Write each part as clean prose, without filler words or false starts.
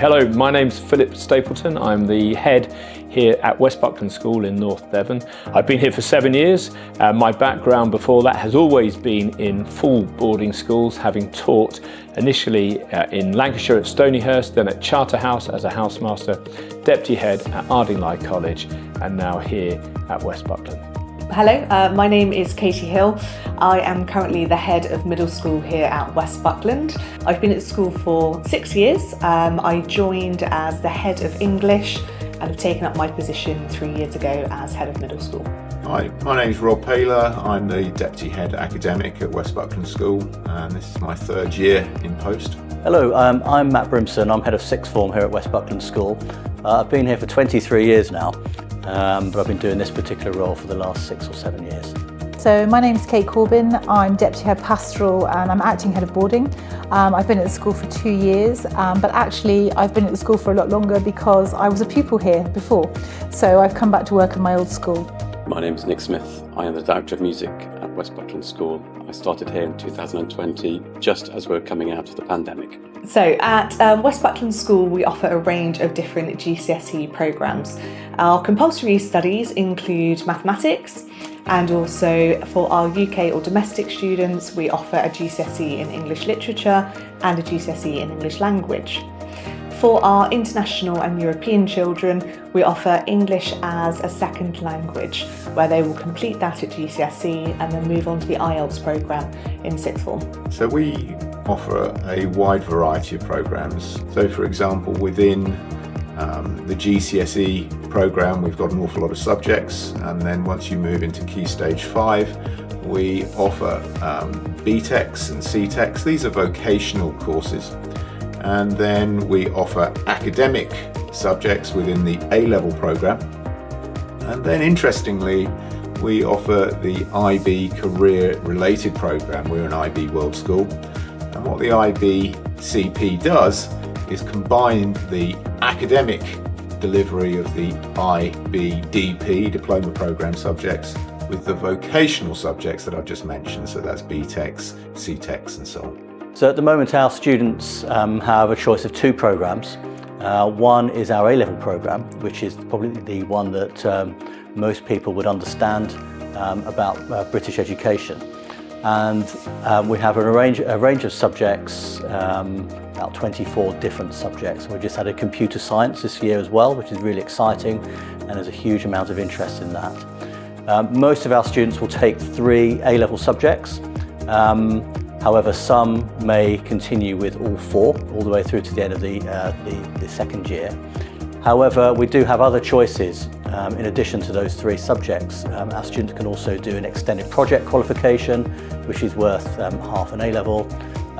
Hello, my name's Philip Stapleton. I'm the head here at West Buckland School in North Devon. I've been here for 7 years. My background before that has always been in full boarding schools, having taught initially in Lancashire at Stonyhurst, then at Charterhouse as a housemaster, deputy head at Ardingly College, and now here at West Buckland. Hello, my name is Katie Hill. I am currently the head of middle school here at West Buckland. I've been at the school for 6 years. I joined as the head of English and have taken up my position 3 years ago as head of middle school. Hi, my name's Rob Paler. I'm the deputy head academic at West Buckland School, and this is my 3rd year in post. Hello, I'm Matt Brimson. I'm head of sixth form here at West Buckland School. I've been here for 23 years now. But I've been doing this particular role for the last 6 or 7 years. So my name's Kate Corbin, I'm Deputy Head Pastoral and I'm Acting Head of Boarding. I've been at the school for 2 years, but actually I've been at the school for a lot longer because I was a pupil here before. So I've come back to work in my old school. My name's Nick Smith. I am the Director of Music at West Buckland School. I started here in 2020, just as we were coming out of the pandemic. So at West Buckland School we offer a range of different GCSE programmes. Our compulsory studies include mathematics, and also for our UK or domestic students we offer a GCSE in English Literature and a GCSE in English Language. For our international and European children we offer English as a second language, where they will complete that at GCSE and then move on to the IELTS programme in sixth form. So we offer a wide variety of programmes. So for example, within the GCSE programme we've got an awful lot of subjects, and then once you move into Key Stage 5 we offer BTECs and CTECs. These are vocational courses. And then we offer academic subjects within the A-level programme. And then interestingly, we offer the IB career related programme. We're an IB World School. And what the IBCP does is combine the academic delivery of the IBDP, diploma programme subjects, with the vocational subjects that I've just mentioned. So that's BTECs, CTECs and so on. So at the moment our students have a choice of 2 programmes. One is our A-level programme, which is probably the one that most people would understand about British education. And we have a range of subjects, about 24 different subjects. We just had a computer science this year as well, which is really exciting, and there's a huge amount of interest in that. Most of our students will take 3 A-level subjects. However, some may continue with all 4, all the way through to the end of the second year. However, we do have other choices. In addition to those 3 subjects, our students can also do an extended project qualification, which is worth half an A-level.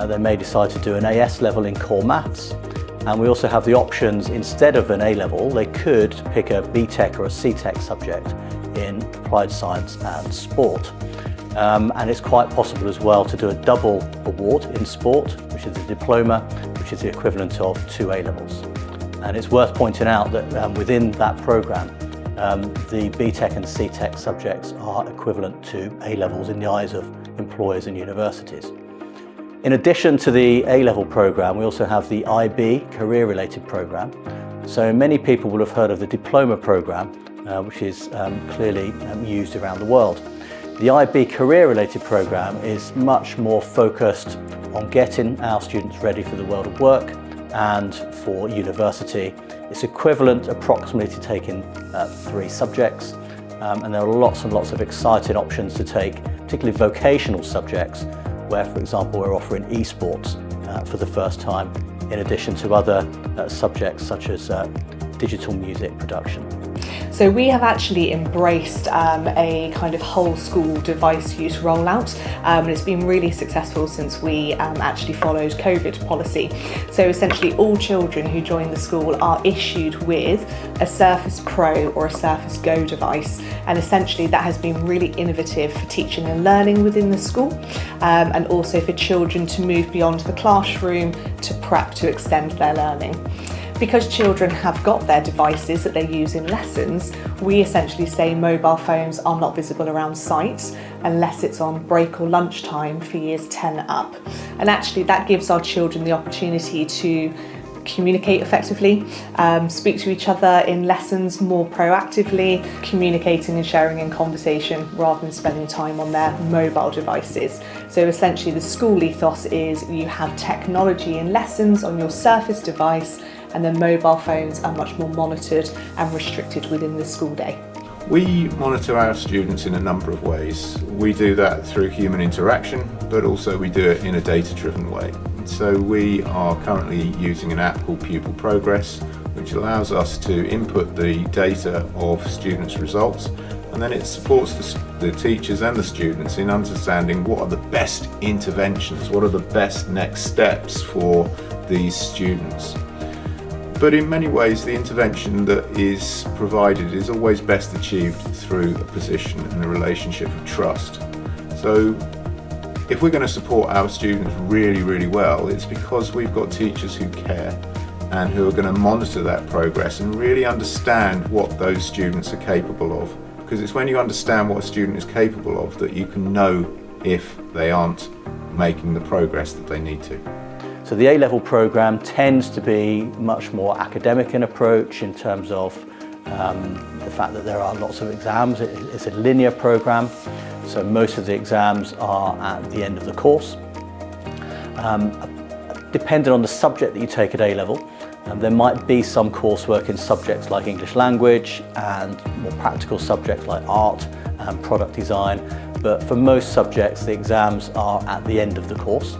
They may decide to do an AS level in core maths. And we also have the options, instead of an A-level, they could pick a BTEC or a CTEC subject in applied science and sport. And it's quite possible as well to do a double award in sport, which is a diploma, which is the equivalent of 2 A-levels. And it's worth pointing out that within that programme, the BTEC and CTEC subjects are equivalent to A-levels in the eyes of employers and universities. In addition to the A-level programme, we also have the IB career-related programme. So many people will have heard of the diploma programme, which is clearly used around the world. The IB career-related programme is much more focused on getting our students ready for the world of work and for university. It's equivalent approximately to taking 3 subjects, and there are lots and lots of exciting options to take, particularly vocational subjects, where, for example, we're offering esports for the first time, in addition to other subjects such as digital music production. So we have actually embraced a kind of whole school device use rollout, and it's been really successful since we actually followed COVID policy. So essentially all children who join the school are issued with a Surface Pro or a Surface Go device, and essentially that has been really innovative for teaching and learning within the school, and also for children to move beyond the classroom to prep to extend their learning. Because children have got their devices that they use in lessons, we essentially say mobile phones are not visible around site unless it's on break or lunchtime for years 10 up. And actually that gives our children the opportunity to communicate effectively, speak to each other in lessons more proactively, communicating and sharing in conversation rather than spending time on their mobile devices. So essentially the school ethos is you have technology in lessons on your Surface device, and then mobile phones are much more monitored and restricted within the school day. We monitor our students in a number of ways. We do that through human interaction, but also we do it in a data-driven way. So we are currently using an app called Pupil Progress, which allows us to input the data of students' results, and then it supports the teachers and the students in understanding what are the best interventions, what are the best next steps for these students. But in many ways, the intervention that is provided is always best achieved through a position and a relationship of trust. So if we're going to support our students really, really well, it's because we've got teachers who care and who are going to monitor that progress and really understand what those students are capable of. Because it's when you understand what a student is capable of that you can know if they aren't making the progress that they need to. So the A-level programme tends to be much more academic in approach in terms of the fact that there are lots of exams. It's a linear programme, so most of the exams are at the end of the course. Depending on the subject that you take at A-level, there might be some coursework in subjects like English language and more practical subjects like art and product design, but for most subjects the exams are at the end of the course.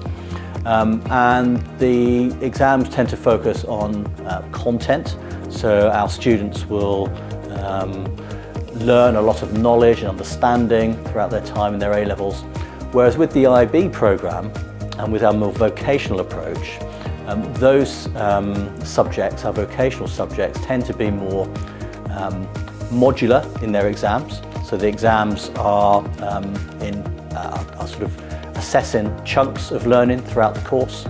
And the exams tend to focus on content, so our students will learn a lot of knowledge and understanding throughout their time in their A-levels, whereas with the IB programme and with our more vocational approach, those subjects, our vocational subjects, tend to be more modular in their exams. So the exams are sort of assessing chunks of learning throughout the course.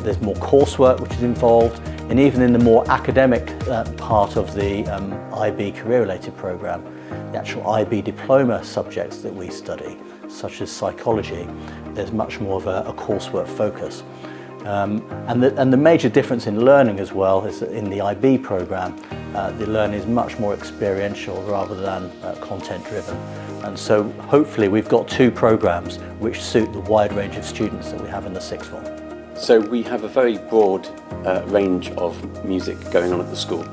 There's more coursework which is involved, and even in the more academic part of the IB career-related programme, the actual IB diploma subjects that we study, such as psychology, there's much more of a coursework focus. And the major difference in learning as well is that in the IB programme, the learning is much more experiential rather than content-driven. And so hopefully we've got two programmes which suit the wide range of students that we have in the sixth form. So we have a very broad range of music going on at the school,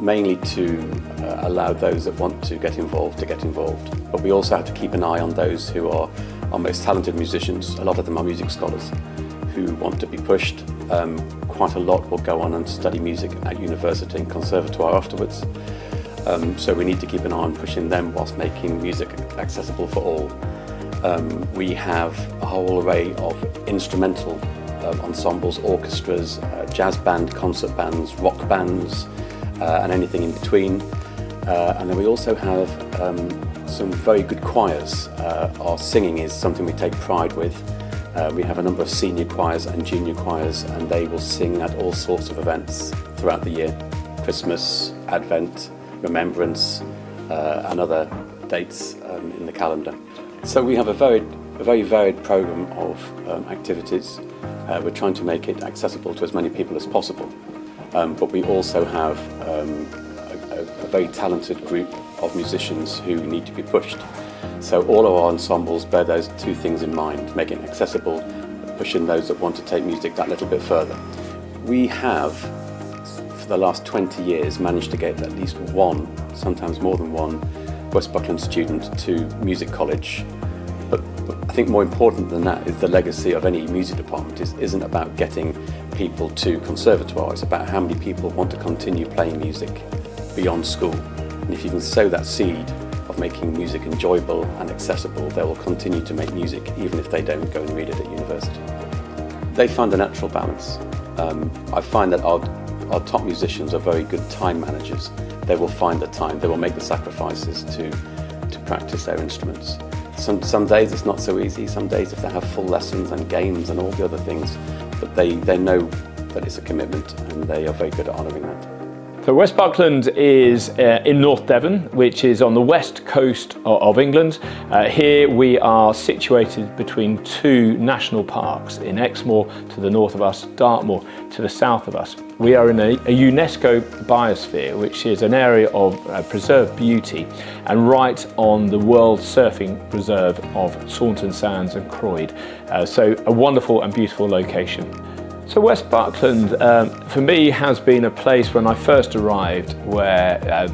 mainly to allow those that want to get involved. But we also have to keep an eye on those who are our most talented musicians. A lot of them are music scholars who want to be pushed. Quite a lot will go on and study music at university and conservatoire afterwards. So we need to keep an eye on pushing them whilst making music accessible for all. We have a whole array of instrumental ensembles, orchestras, jazz band, concert bands, rock bands, and anything in between. And then we also have some very good choirs. Our singing is something we take pride with. We have a number of senior choirs and junior choirs, and they will sing at all sorts of events throughout the year. Christmas, Advent, Remembrance, and other dates in the calendar. So we have a very varied programme of activities. We're trying to make it accessible to as many people as possible, but we also have a very talented group of musicians who need to be pushed. So all of our ensembles bear those two things in mind, making it accessible, pushing those that want to take music that little bit further. We have, for the last 20 years, managed to get at least one, sometimes more than one, West Buckland student to music college. But I think more important than that is the legacy of any music department. It isn't about getting people to conservatoire, it's about how many people want to continue playing music beyond school. And if you can sow that seed of making music enjoyable and accessible, they will continue to make music even if they don't go and read it at university. They find a natural balance. I find that our top musicians are very good time managers. They will find the time, they will make the sacrifices to practice their instruments. Some days it's not so easy, some days if they have full lessons and games and all the other things, but they know that it's a commitment and they are very good at honouring that. So West Buckland is in North Devon, which is on the west coast of England. Here we are situated between two national parks, in Exmoor to the north of us, Dartmoor to the south of us. We are in a UNESCO biosphere, which is an area of preserved beauty, and right on the World Surfing Reserve of Saunton Sands and Croyd. So a wonderful and beautiful location. So West Buckland, for me, has been a place when I first arrived where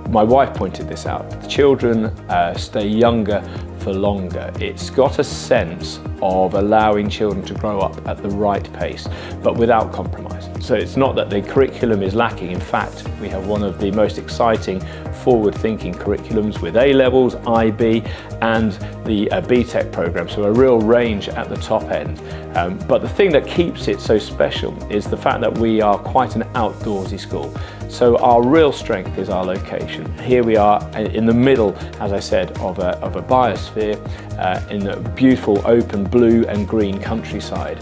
my wife pointed this out. The children stay younger for longer. It's got a sense of allowing children to grow up at the right pace, but without compromise. So it's not that the curriculum is lacking. In fact, we have one of the most exciting forward-thinking curriculums with A-levels, IB, and the BTEC program, so a real range at the top end. But the thing that keeps it so special is the fact that we are quite an outdoorsy school. So our real strength is our location. Here we are in the middle, as I said, of a biosphere in a beautiful open blue and green countryside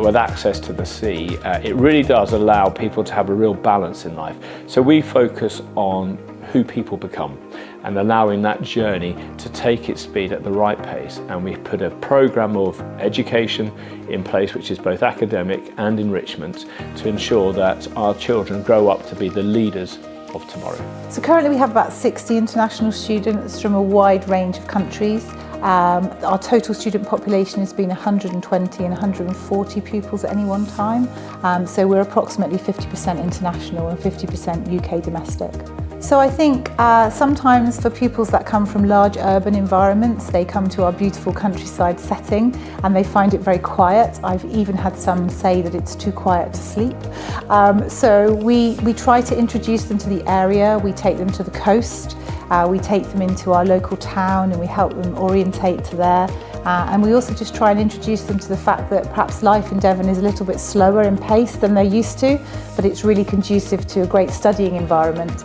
with access to the sea. It really does allow people to have a real balance in life. So we focus on who people become and allowing that journey to take its speed at the right pace. And we put a program of education in place, which is both academic and enrichment, to ensure that our children grow up to be the leaders of tomorrow. So currently we have about 60 international students from a wide range of countries. Our total student population has been 120 and 140 pupils at any one time. So we're approximately 50% international and 50% UK domestic. So I think sometimes for pupils that come from large urban environments, they come to our beautiful countryside setting and they find it very quiet. I've even had some say that it's too quiet to sleep. So we try to introduce them to the area, we take them to the coast, we take them into our local town and we help them orientate to there. And we also just try and introduce them to the fact that perhaps life in Devon is a little bit slower in pace than they're used to, but it's really conducive to a great studying environment.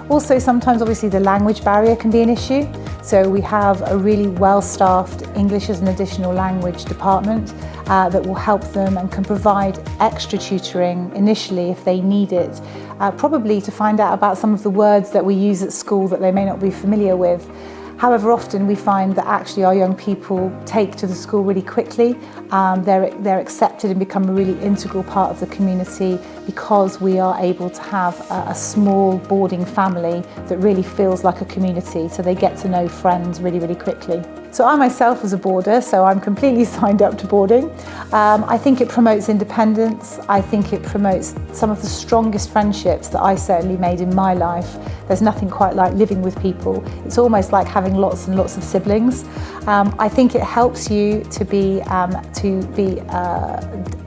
Also, sometimes obviously the language barrier can be an issue. So we have a really well-staffed English as an additional language department that will help them and can provide extra tutoring initially if they need it, probably to find out about some of the words that we use at school that they may not be familiar with. However, often we find that actually our young people take to the school really quickly. They're accepted and become a really integral part of the community because we are able to have a small boarding family that really feels like a community, so they get to know friends really, really quickly. So I myself was a boarder, so I'm completely signed up to boarding. I think it promotes independence. I think it promotes some of the strongest friendships that I certainly made in my life. There's nothing quite like living with people. It's almost like having lots and lots of siblings. I think it helps you to be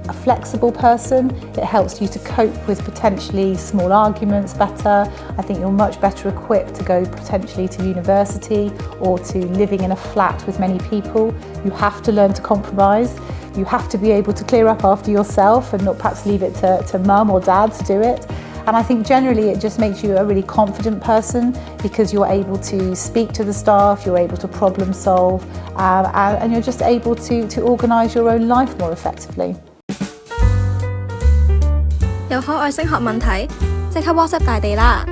a flexible person. It helps you to cope with potentially small arguments better. I think you're much better equipped to go potentially to university or to living in a flat with many people. You have to learn to compromise. You have to be able to clear up after yourself and not perhaps leave it to mum or dad to do it. And I think generally it just makes you a really confident person because you're able to speak to the staff, you're able to problem solve, and you're just able to organise your own life more effectively. 有海外升學問題，即刻 WhatsApp 大地啦！